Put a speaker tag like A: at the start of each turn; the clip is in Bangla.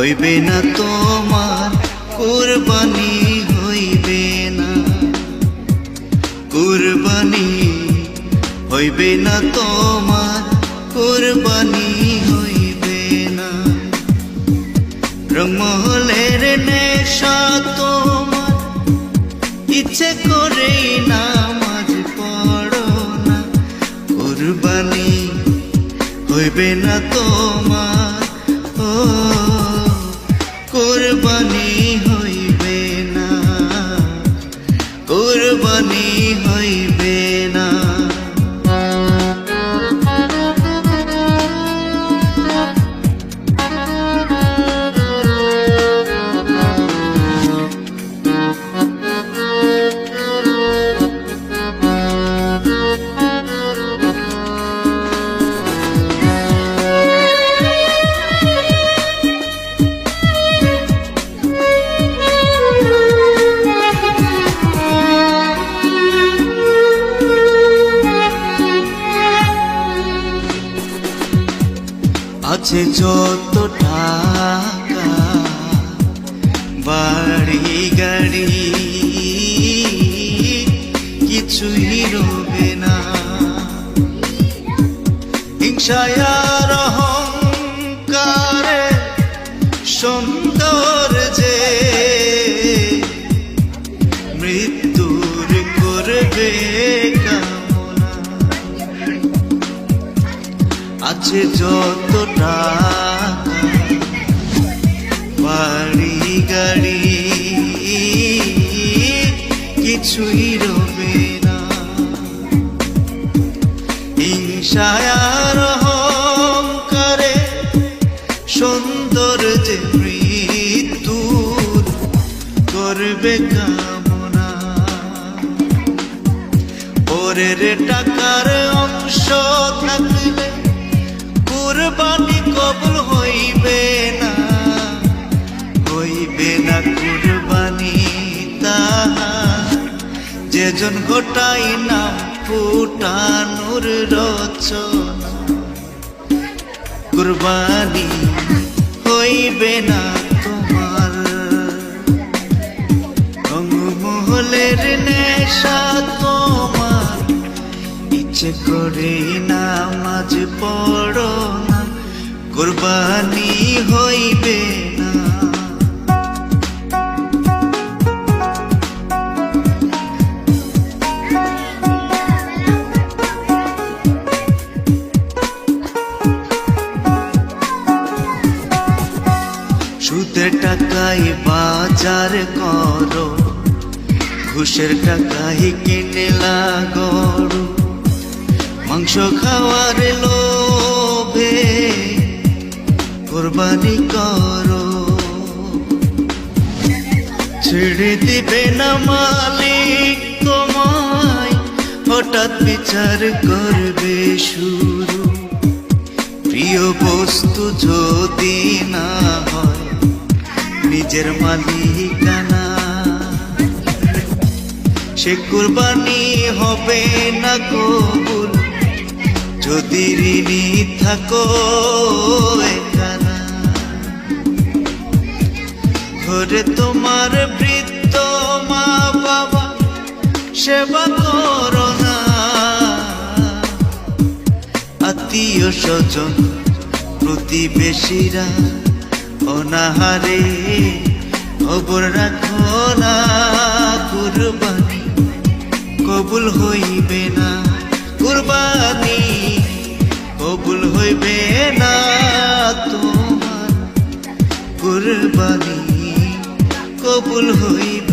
A: হইবে না তোমার কুরবানি হইবে না, কুরবানি হইবে না তোমার কুরবানি হইবে না। রঙমহলের নেশা তোমার ইচ্ছে করেই নামাজ পড়ো না, কুরবানি হইবে না তোমার, ও কুরবানি হইবে না, কুরবানি হইবে না। আছে যত টাকা বাড়ি গাড়ি কিছুই রবে না, হিংসায় আর অহংকারে সৌন্দর্যে মৃত্যুর করবে কামনা। আছে যত টাকা বাড়ি গাড়ি কিছুই রবে না, হিংসায় আর অহংকারে সৌন্দর্যে মৃত্যুর করবে কামনা। পরের টাকার অংশ থাকলে কুরবানি কবুল হইবে না, হইবে না কুরবানি তাহার যেজন ঘটাই নাম ফুটানোর রচনা, কুরবানি হইবে না তোমার। রঙমহলের নেশা তোমার ইচ্ছে করে নামাজ পড়ো না, কুরবানি হইবে না। সুদের টাকায় বাজার করো, ঘুষের টাকায় কিনে লাগড়ো, মাংস খাওয়ার লোভে কুরবানি করো। ছেড়ে দিবে না মালিক তোমায়, হঠাৎ বিচার করবে শুরু। প্রিয় বস্তু যদি না হয় নিজের মালিকানা, সে কুরবানি হবে না কবুল যদি ঋণী থাকো একানা। ঘরে তোমার বৃদ্ধ মা বাবা সেবা করো না, আত্মীয় স্বজন প্রতিবেশীরা অনাহারে খবর রাখো না, কুরবানি কবুল হইবে না, কুরবানি কবুল হইবে না তোমার, কুরবানি কবুল হইবে